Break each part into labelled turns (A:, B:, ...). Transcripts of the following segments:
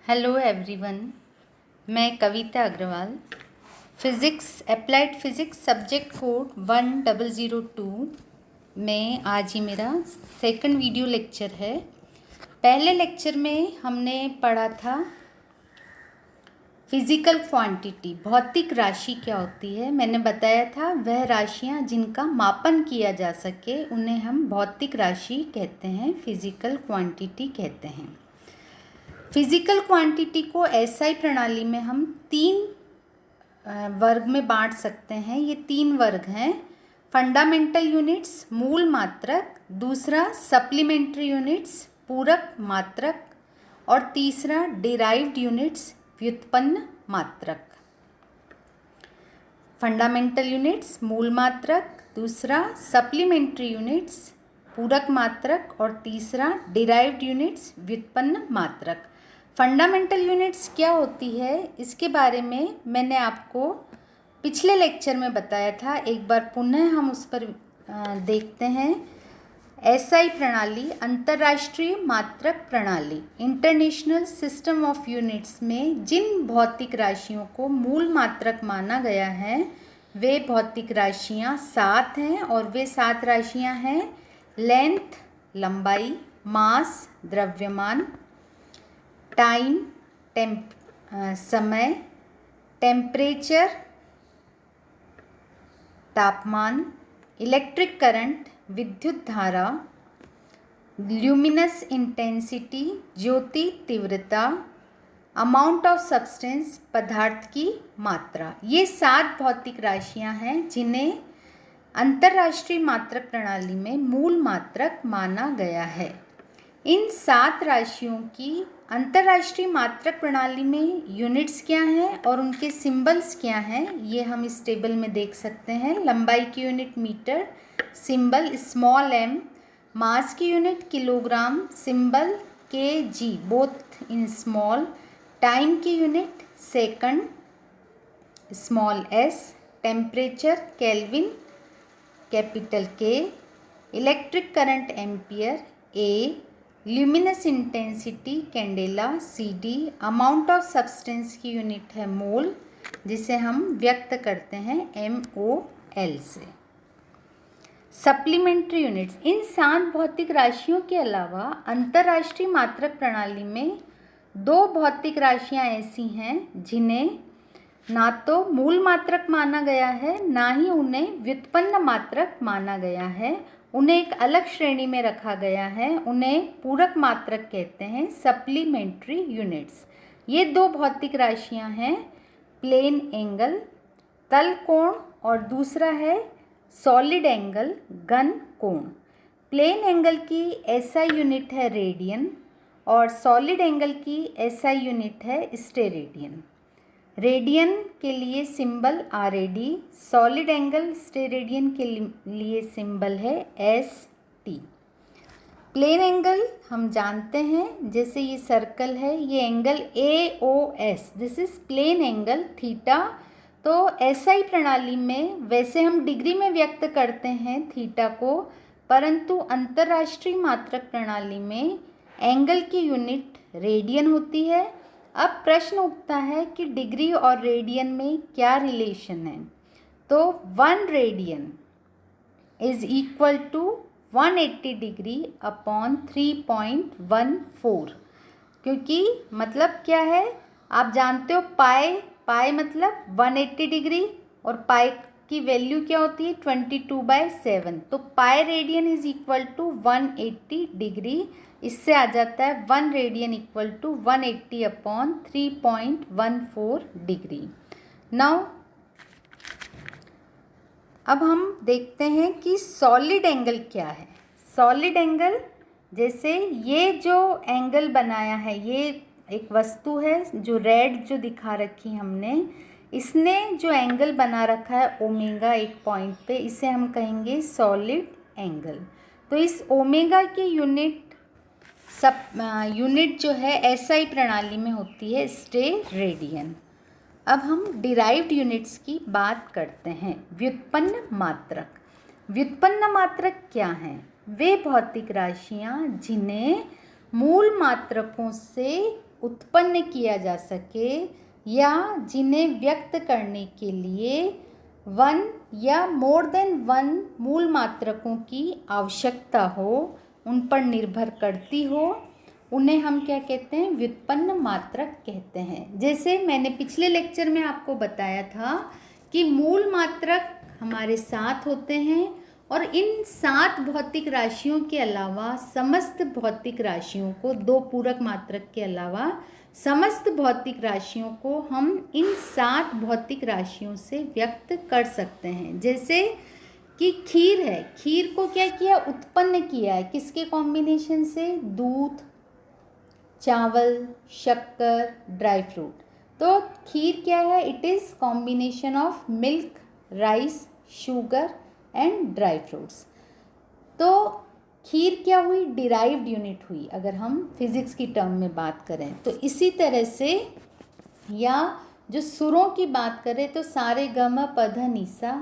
A: Hello everyone, मैं Kavita Agarwal. Physics applied physics subject code 1002 में आज ही मेरा सेकंड वीडियो लेक्चर है। पहले लेक्चर में हमने पढ़ा था फिज़िकल क्वांटिटी, भौतिक राशि क्या होती है। मैंने बताया था वह राशियाँ जिनका मापन किया जा सके उन्हें हम भौतिक राशि कहते हैं, फिज़िकल क्वांटिटी कहते हैं। फिज़िकल क्वांटिटी को एसआई प्रणाली में हम तीन वर्ग में बांट सकते हैं। ये तीन वर्ग हैं: फंडामेंटल यूनिट्स, मूल मात्रक; दूसरा सप्लीमेंट्री यूनिट्स, पूरक मात्रक; और तीसरा डिराइव्ड यूनिट्स, व्युत्पन्न मात्रक। फंडामेंटल यूनिट्स मूल मात्रक, दूसरा सप्लीमेंट्री यूनिट्स पूरक मात्रक, और तीसरा डिराइव्ड यूनिट्स व्युत्पन्न मात्रक। फंडामेंटल यूनिट्स क्या होती है इसके बारे में मैंने आपको पिछले लेक्चर में बताया था। एक बार पुनः हम उस पर देखते हैं। एसआई प्रणाली, अंतर्राष्ट्रीय मात्रक प्रणाली, इंटरनेशनल सिस्टम ऑफ यूनिट्स में जिन भौतिक राशियों को मूल मात्रक माना गया है वे भौतिक राशियाँ 7 हैं, और वे 7 राशियाँ हैं: लेंथ लंबाई, मास द्रव्यमान, टाइम समय, टेम्परेचर तापमान, इलेक्ट्रिक करंट विद्युत धारा, ल्यूमिनस इंटेंसिटी ज्योति तीव्रता, अमाउंट ऑफ सब्सटेंस पदार्थ की मात्रा। ये 7 भौतिक राशियां हैं जिन्हें अंतर्राष्ट्रीय मात्रक प्रणाली में मूल मात्रक माना गया है। इन 7 राशियों की अंतर्राष्ट्रीय मात्रक प्रणाली में यूनिट्स क्या हैं और उनके सिंबल्स क्या हैं ये हम इस टेबल में देख सकते हैं। लंबाई की unit metre, symbol small m; mass की unit kilogram, symbol kg both in small; time की unit second, small s; temperature kelvin, capital K; electric current ampere A; luminous intensity candela CD; amount of substance की unit है mole, जिसे हम व्यक्त करते हैं MOL से। सप्लीमेंट्री यूनिट्स, इन 7 भौतिक राशियों के अलावा अंतर्राष्ट्रीय मात्रक प्रणाली में 2 भौतिक राशियां ऐसी हैं जिन्हें ना तो मूल मात्रक माना गया है ना ही उन्हें व्युत्पन्न मात्रक माना गया है। उन्हें एक अलग श्रेणी में रखा गया है, उन्हें पूरक मात्रक कहते हैं, सप्लीमेंट्री यूनिट्स। ये 2 भौतिक राशियां हैं: प्लेन एंगल तल कोण, और दूसरा है सॉलिड एंगल घन कोण। प्लेन एंगल की एसआई यूनिट है रेडियन, और सॉलिड एंगल की एसआई यूनिट है स्टेरेडियन। रेडियन के लिए symbol RAD, solid angle steradian के लिए सिंबल है ST। प्लेन एंगल हम जानते हैं, जैसे ये सर्कल है, ये angle AOS, this is plane angle theta. तो एसआई प्रणाली में वैसे हम डिग्री में व्यक्त करते हैं थीटा को, परंतु अंतर्राष्ट्रीय मात्रक प्रणाली में एंगल की यूनिट रेडियन होती है। अब प्रश्न उठता है कि डिग्री और रेडियन में क्या रिलेशन है। तो 1 radian is equal to 180 degree upon 3.14, क्योंकि मतलब क्या है आप जानते हो, पाई मतलब 180 डिग्री, और पाई की वैल्यू क्या होती है 22/7। तो pi radian is equal to 180 degree. इससे आ जाता है 1 radian equal to 180 upon 3.14 degree. Now अब हम देखते हैं कि सॉलिड एंगल क्या है। सॉलिड एंगल, जैसे ये जो एंगल बनाया है, ये एक वस्तु है जो रेड जो दिखा रखी हमने, इसने जो एंगल बना रखा है ओमेगा एक पॉइंट पे, इसे हम कहेंगे सॉलिड एंगल। तो इस ओमेगा की यूनिट जो है एसआई प्रणाली में होती है स्टेरेडियन। अब हम डिराइव्ड यूनिट्स की बात करते हैं। व्युत्पन्न मात्रक, व्युत्पन्न मात्रक क्या हैं? वे भौतिक राशियाँ जिन्हें मूल मात्रकों से उत्पन्न किया जा सके या जिन्हें व्यक्त करने के लिए वन या मोर देन वन मूल मात्रकों की आवश्यकता हो, उन पर निर्भर करती हो, उन्हें हम क्या कहते हैं? व्युत्पन्न मात्रक कहते हैं। जैसे मैंने पिछले लेक्चर में आपको बताया था कि मूल मात्रक हमारे 7 होते हैं और इन 7 भौतिक राशियों के अलावा समस्त भौतिक राशियों को, 2 पूरक मात्रक के अलावा समस्त भौतिक राशियों को हम इन 7 भौतिक राशियों से व्यक्त कर सकते हैं। जैसे कि खीर है, खीर को क्या किया? उत्पन्न किया है। किसके कॉम्बिनेशन से? दूध, चावल, शक्कर, ड्राई फ्रूट। तो खीर क्या है? It is combination of milk, rice, sugar and dry fruits. तो खीर क्या हुई? डिराइव्ड यूनिट हुई, अगर हम फिज़िक्स की टर्म में बात करें तो। इसी तरह से या जो सुरों की बात करें तो सारे ग म प ध नि सा,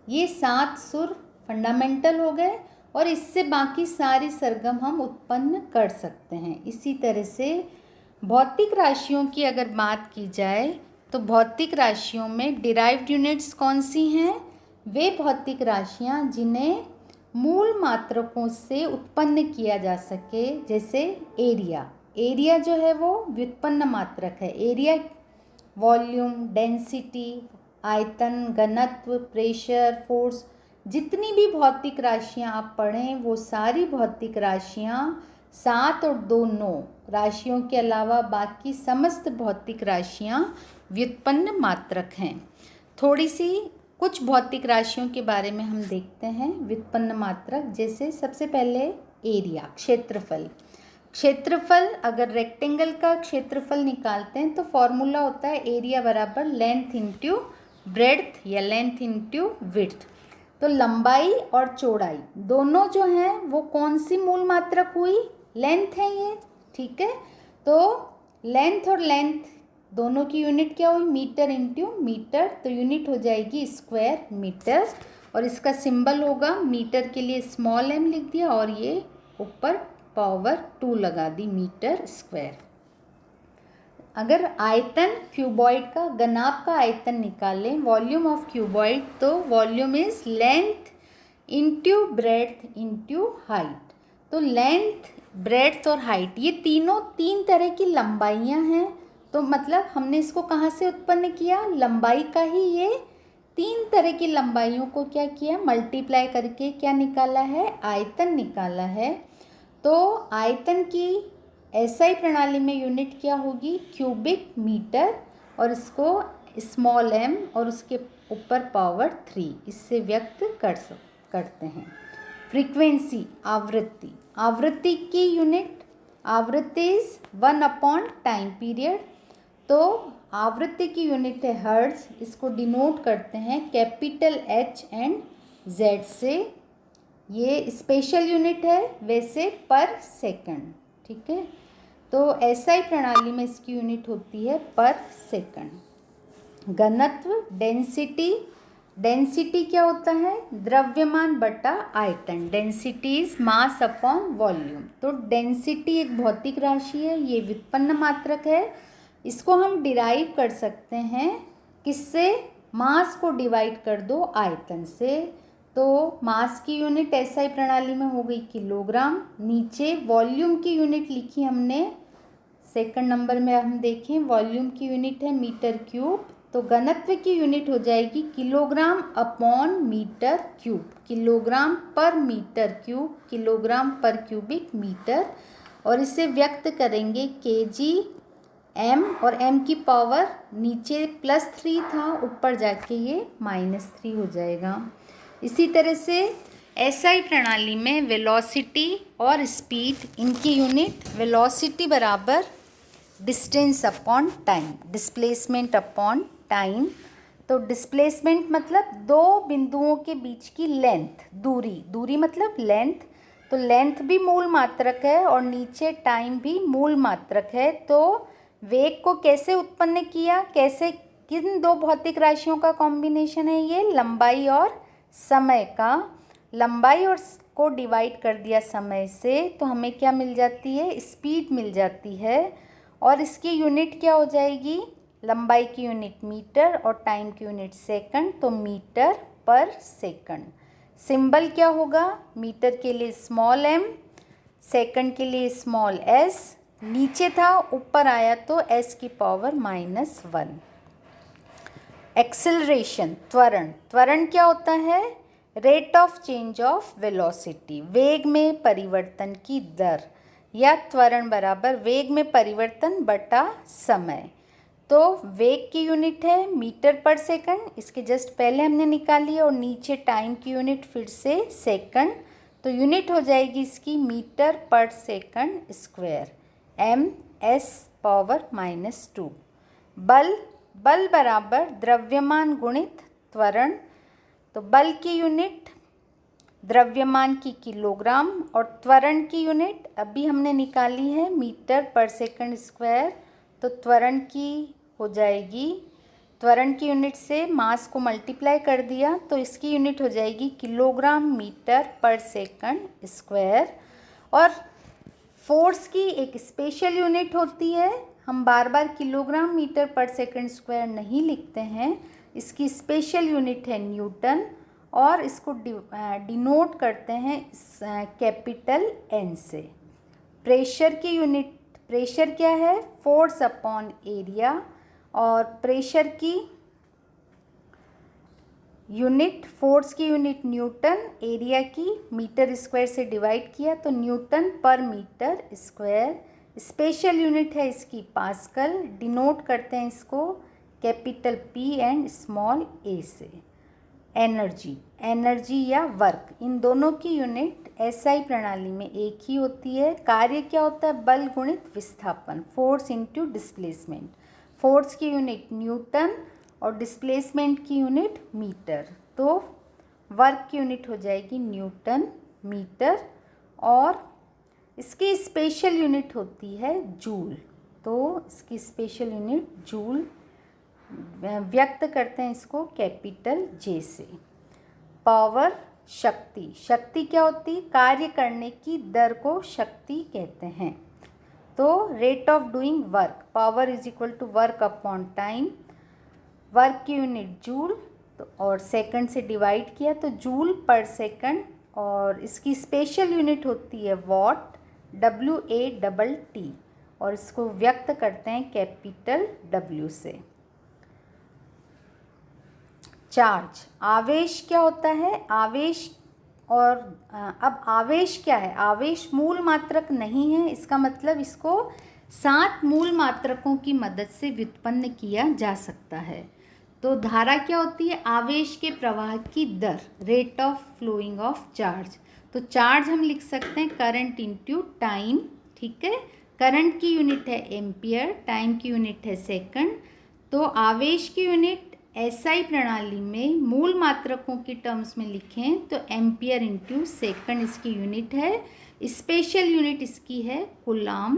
A: ये 7 सुर फंडामेंटल हो गए और इससे बाकी सारी सरगम हम उत्पन्न कर सकते हैं। इसी तरह से भौतिक राशियों की अगर बात की जाए तो भौतिक राशियों में डिराइव्ड यूनिट्स कौन सी हैं? वे भौतिक राशियाँ जिन्हें मूल मात्रकों से उत्पन्न किया जा सके। जैसे एरिया, एरिया जो है वो व्युत्पन्न मात्रक है। एरिया वॉल्यूम, डेंसिटी, आयतन, घनत्व, प्रेशर, फोर्स, जितनी भी भौतिक राशियाँ आप पढ़ें वो सारी भौतिक राशियाँ 7 और 2 9 राशियों के अलावा बाकी समस्त भौतिक राशियाँ व्युत्पन्न मात्रक हैं। थोड़ी सी कुछ भौतिक राशियों के बारे में हम देखते हैं व्युत्पन्न मात्रक। जैसे सबसे पहले एरिया, क्षेत्रफल। क्षेत्रफल अगर रेक्टेंगल का क्षेत्रफल निकालते हैं तो फॉर्मूला होता है एरिया बराबर लेंथ इंटू ब्रेड्थ या लेंथ इंटू विड्थ। तो लंबाई और चौड़ाई दोनों जो हैं वो कौन सी मूल मात्रक हुई? लेंथ है ये, ठीक है। तो लेंथ और लेंथ दोनों की यूनिट क्या हुई? Meter into meter. तो यूनिट हो जाएगी स्क्वायर मीटर और इसका सिंबल होगा, मीटर के लिए स्मॉल m लिख दिया और ये ऊपर पावर 2 लगा दी, मीटर स्क्वायर। अगर आयतन क्यूबॉइड का, घनाभ का आयतन निकालें, वॉल्यूम ऑफ क्यूबॉइड, तो volume is length into breadth into height. तो लेंथ, ब्रेड्थ और हाइट ये तीनों 3 तरह की लंबाइयाँ हैं। तो मतलब हमने इसको कहाँ से उत्पन्न किया? लंबाई का ही ये 3 तरह की लंबाइयों को क्या किया? मल्टीप्लाई करके क्या निकाला है? आयतन निकाला है। तो आयतन की एसआई प्रणाली में यूनिट क्या होगी? क्यूबिक मीटर और इसको स्मॉल m और उसके ऊपर पावर 3 इससे व्यक्त करते हैं। फ्रीक्वेंसी, आवृत्ति, आवृत्ति की यूनिट, आवृत्ति इज 1 टाइम पीरियड। तो आवृत्ति की यूनिट है हर्ट्ज, इसको डिनोट करते हैं कैपिटल H एंड Z से। ये स्पेशल यूनिट है वैसे पर सेकंड, ठीक है। तो एसआई प्रणाली में इसकी यूनिट होती है पर सेकंड। घनत्व, डेंसिटी, डेंसिटी क्या होता है? द्रव्यमान बटा आयतन। Density is mass upon volume. तो डेंसिटी एक भौतिक राशि है, ये व्युत्पन्न मात्रक है। इसको हम डिराइव कर सकते हैं किससे? मास को डिवाइड कर दो आयतन से। तो मास की यूनिट एसआई प्रणाली में हो गई किलोग्राम। नीचे वॉल्यूम की यूनिट लिखी हमने, सेकंड नंबर में हम देखें वॉल्यूम की यूनिट है मीटर क्यूब। तो घनत्व की यूनिट हो जाएगी kilogram upon meter cube, kilogram पर मीटर क्यूब, किलोग्राम पर क्यूबिक मीटर। और इसे व्यक्त करेंगे केजी m, और m की पावर नीचे +3 था, ऊपर जाके ये -3 हो जाएगा। इसी तरह से एसआई प्रणाली में वेलोसिटी और स्पीड, इनकी यूनिट वेलोसिटी बराबर distance upon time, displacement upon time. तो डिस्प्लेसमेंट मतलब 2 बिंदुओं के बीच की लेंथ, दूरी, दूरी मतलब लेंथ। तो लेंथ भी मूल मात्रक है और नीचे टाइम भी मूल मात्रक है। तो वेग को कैसे उत्पन्न किया? कैसे, किन 2 भौतिक राशियों का कॉम्बिनेशन है ये? लंबाई और समय का। लंबाई और को डिवाइड कर दिया समय से, तो हमें क्या मिल जाती है? स्पीड मिल जाती है। और इसकी यूनिट क्या हो जाएगी, लंबाई की यूनिट मीटर और टाइम की यूनिट सेकंड, तो मीटर पर सेकंड। सिंबल क्या होगा, मीटर के लिए स्मॉल m, सेकंड के लिए स्मॉल s, नीचे था ऊपर आया तो s की पावर -1। एक्सेलरेशन त्वरण, त्वरण क्या होता है, rate of change of velocity, वेग में परिवर्तन की दर, या त्वरण बराबर वेग में परिवर्तन बटा समय। तो वेग की यूनिट है मीटर पर सेकंड, इसके जस्ट पहले हमने निकाली है, और नीचे टाइम की यूनिट फिर से सेकंड, तो यूनिट हो जाएगी इसकी मीटर पर सेकंड स्क्वायर, ms/-2। बल, बल बराबर द्रव्यमान गुणित त्वरण, तो बल की यूनिट द्रव्यमान की किलोग्राम और त्वरण की यूनिट अभी हमने निकाली है मीटर पर सेकंड स्क्वायर, तो त्वरण की हो जाएगी, त्वरण की यूनिट से मास को मल्टीप्लाई कर दिया तो इसकी यूनिट हो जाएगी किलोग्राम मीटर पर सेकंड स्क्वायर। और फोर्स की एक स्पेशल यूनिट होती है, हम बार बार किलोग्राम मीटर पर सेकंड स्क्वायर नहीं लिखते हैं, इसकी स्पेशल यूनिट है न्यूटन, और इसको डिनोट करते हैं कैपिटल N से। प्रेशर की यूनिट, प्रेशर क्या है, फोर्स अपॉन एरिया, और प्रेशर की यूनिट, फोर्स की यूनिट न्यूटन, एरिया की मीटर स्क्वायर से डिवाइड किया तो न्यूटन पर मीटर स्क्वायर। स्पेशल यूनिट है इसकी पास्कल, डिनोट करते हैं इसको capital P and small a से। एनर्जी, एनर्जी या वर्क, इन दोनों की यूनिट SI प्रणाली में एक ही होती है। कार्य क्या होता है, बल गुणित विस्थापन, फोर्स इनटू डिस्प्लेसमेंट। फोर्स की यूनिट न्यूटन और डिस्प्लेसमेंट की यूनिट मीटर, तो वर्क की यूनिट हो जाएगी न्यूटन मीटर, और इसकी स्पेशल यूनिट होती है जूल, तो इसकी स्पेशल यूनिट जूल, व्यक्त करते हैं इसको कैपिटल J से। पावर, शक्ति, शक्ति क्या होती है, कार्य करने की दर को शक्ति कहते हैं। तो rate of doing work, power is equal to work upon time, work की यूनिट जूल, तो और सेकंड से डिवाइड किया तो जूल पर सेकंड, और इसकी स्पेशल यूनिट होती है वॉट, WATT, और इसको व्यक्त करते हैं कैपिटल W से। चार्ज, आवेश क्या होता है, आवेश, और अब आवेश क्या है, आवेश मूल मात्रक नहीं है, इसका मतलब इसको 7 मूल मात्रकों की मदद से व्युत्पन्न किया जा सकता है। तो धारा क्या होती है, आवेश के प्रवाह की दर, rate of flowing of charge. तो चार्ज हम लिख सकते हैं करंट इनटू टाइम, ठीक है, करंट की यूनिट है एम्पियर, टाइम की यूनिट है सेकंड, तो आवेश की यूनिट SI प्रणाली में मूल मात्रकों की टर्म्स में लिखें तो एम्पियर इंटू सेकंड इसकी यूनिट है, स्पेशल यूनिट इसकी है कूलाम,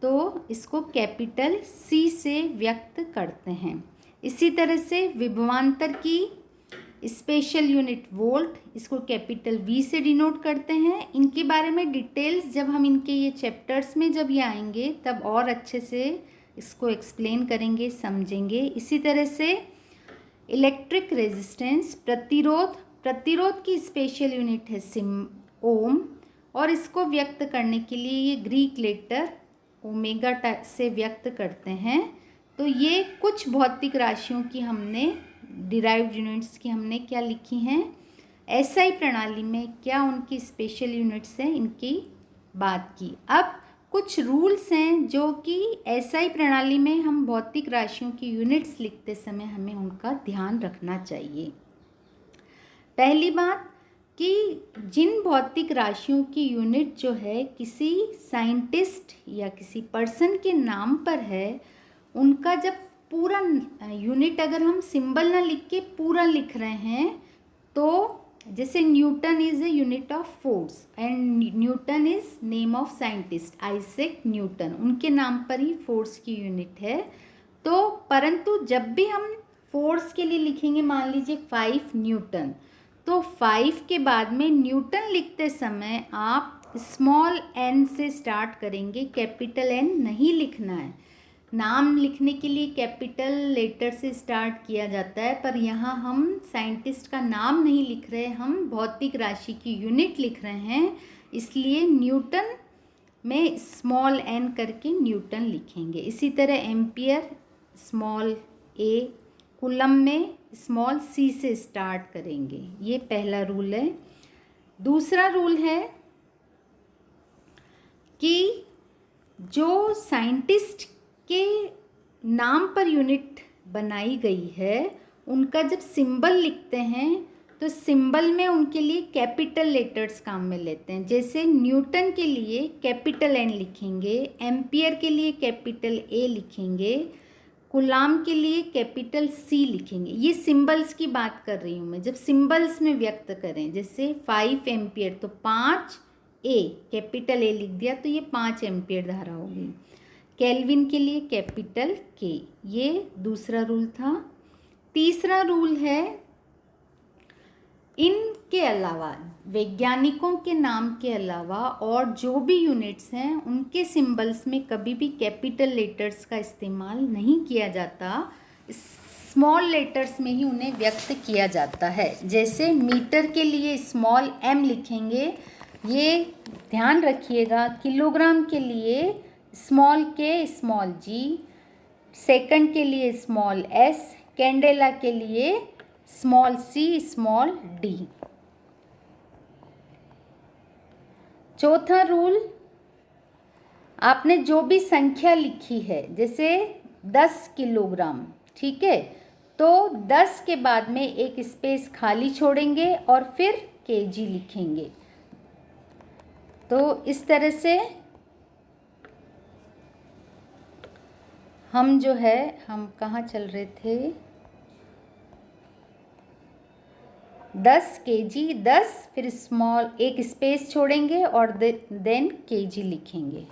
A: तो इसको कैपिटल C से व्यक्त करते हैं। इसी तरह से विभवांतर की स्पेशल यूनिट वोल्ट, इसको कैपिटल V से डिनोट करते हैं। इनके बारे में डिटेल्स जब हम इनके ये चैप्टर्स में जब ये आएंगे तब और अच्छे से इसको एक्सप्लेन करेंगे, समझेंगे। इसी तरह से इलेक्ट्रिक रेजिस्टेंस, प्रतिरोध, प्रतिरोध की स्पेशल यूनिट है ओम, और इसको व्यक्त करने के लिए ये ग्रीक लेटर ओमेगा से व्यक्त करते हैं। तो ये कुछ भौतिक राशियों की हमने डिराइव्ड यूनिट्स की हमने क्या लिखी हैं, SI प्रणाली में क्या उनकी स्पेशल यूनिट्स हैं, इनकी बात की। अब कुछ रूल्स हैं जो कि SI प्रणाली में हम भौतिक राशियों की यूनिट्स लिखते समय हमें उनका ध्यान रखना चाहिए। पहली बात कि जिन भौतिक राशियों की यूनिट जो है किसी साइंटिस्ट या किसी पर्सन के नाम पर है, उनका जब पूरा यूनिट अगर हम सिंबल ना लिख के पूरा लिख रहे हैं, तो जैसे Newton is a unit of force and Newton is name of scientist Isaac Newton, उनके नाम पर ही फोर्स की यूनिट है। तो परंतु जब भी हम फोर्स के लिए लिखेंगे, मान लीजिए 5 न्यूटन, तो 5 के बाद में न्यूटन लिखते समय आप स्मॉल एन से स्टार्ट करेंगे, कैपिटल एन नहीं लिखना है। नाम लिखने के लिए कैपिटल लेटर से स्टार्ट किया जाता है, पर यहाँ हम साइंटिस्ट का नाम नहीं लिख रहे, हम भौतिक राशि की यूनिट लिख रहे हैं, इसलिए न्यूटन में स्मॉल एन करके न्यूटन लिखेंगे। इसी तरह एम्पियर स्मॉल ए, कूलम में स्मॉल सी से स्टार्ट करेंगे। ये पहला रूल है। दूसरा रूल है कि जो साइंटिस्ट के नाम पर यूनिट बनाई गई है उनका जब सिंबल लिखते हैं तो सिंबल में उनके लिए कैपिटल लेटर्स काम में लेते हैं। जैसे न्यूटन के लिए कैपिटल एन लिखेंगे, एम्पियर के लिए कैपिटल ए लिखेंगे, कूलाम के लिए कैपिटल सी लिखेंगे। ये सिंबल्स की बात कर रही हूँ मैं। जब सिंबल्स में व्यक्त करें, जैसे 5 एम्पियर तो 5 ए, कैपिटल ए लिख दिया तो ये 5 एम्पियर धारा होगी। केल्विन के लिए कैपिटल के। ये दूसरा रूल था। तीसरा रूल है, इनके अलावा वैज्ञानिकों के नाम के अलावा और जो भी यूनिट्स हैं उनके सिंबल्स में कभी भी कैपिटल लेटर्स का इस्तेमाल नहीं किया जाता, स्मॉल लेटर्स में ही उन्हें व्यक्त किया जाता है। जैसे मीटर के लिए स्मॉल एम लिखेंगे, ये ध्यान रखिएगा। किलोग्राम के लिए स्मॉल के स्मॉल जी, सेकंड के लिए स्मॉल एस, कैंडेला के लिए स्मॉल सी स्मॉल डी। चौथा रूल, आपने जो भी संख्या लिखी है, जैसे 10 किलोग्राम, ठीक है, तो 10 के बाद में एक स्पेस खाली छोड़ेंगे और फिर केजी लिखेंगे। तो इस तरह से हम जो है, हम कहाँ चल रहे थे, 10 केजी, 10 फिर स्मॉल एक स्पेस छोड़ेंगे और देन केजी लिखेंगे।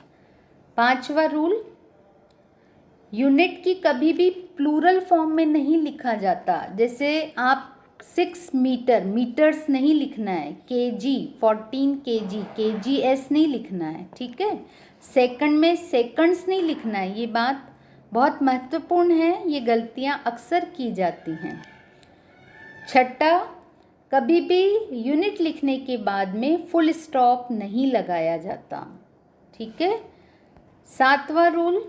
A: पांचवा रूल, यूनिट की कभी भी प्लूरल फॉर्म में नहीं लिखा जाता। जैसे आप 6 मीटर, मीटर्स नहीं लिखना है, केजी 14 केजी, केजीएस नहीं लिखना है, ठीक है। सेकंड में सेकंड्स नहीं लिखना है, ये बात बहुत महत्वपूर्ण है, ये गलतियां अक्सर की जाती हैं। छठा, कभी भी यूनिट लिखने के बाद में फुल स्टॉप नहीं लगाया जाता, ठीक है। सातवां रूल,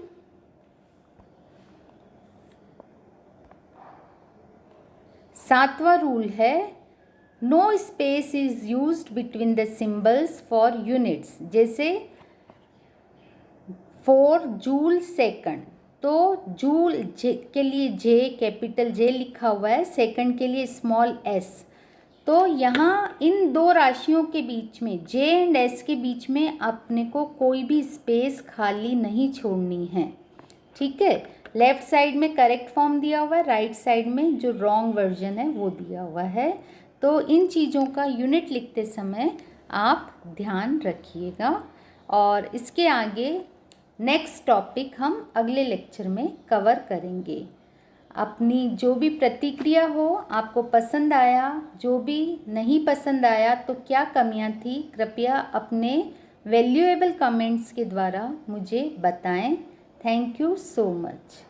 A: है no space is used between the symbols for units. जैसे 4 जूल सेकंड, तो जूल के लिए जे, कैपिटल जे लिखा हुआ है, सेकंड के लिए स्मॉल एस। तो यहाँ इन दो राशियों के बीच में, जे एंड एस के बीच में अपने को कोई भी स्पेस खाली नहीं छोड़नी है, ठीक है। लेफ्ट साइड में करेक्ट फॉर्म दिया हुआ है, राइट साइड में जो रॉन्ग वर्जन है वो दिया हुआ है। तो इन चीज़ों का यूनिट लिखते समय आप ध्यान रखिएगा। और इसके आगे नेक्स्ट टॉपिक हम अगले लेक्चर में कवर करेंगे। अपनी जो भी प्रतिक्रिया हो, आपको पसंद आया, जो भी नहीं पसंद आया तो क्या कमियां थी, कृपया अपने वैल्यूएबल कमेंट्स के द्वारा मुझे बताएं। Thank you so much.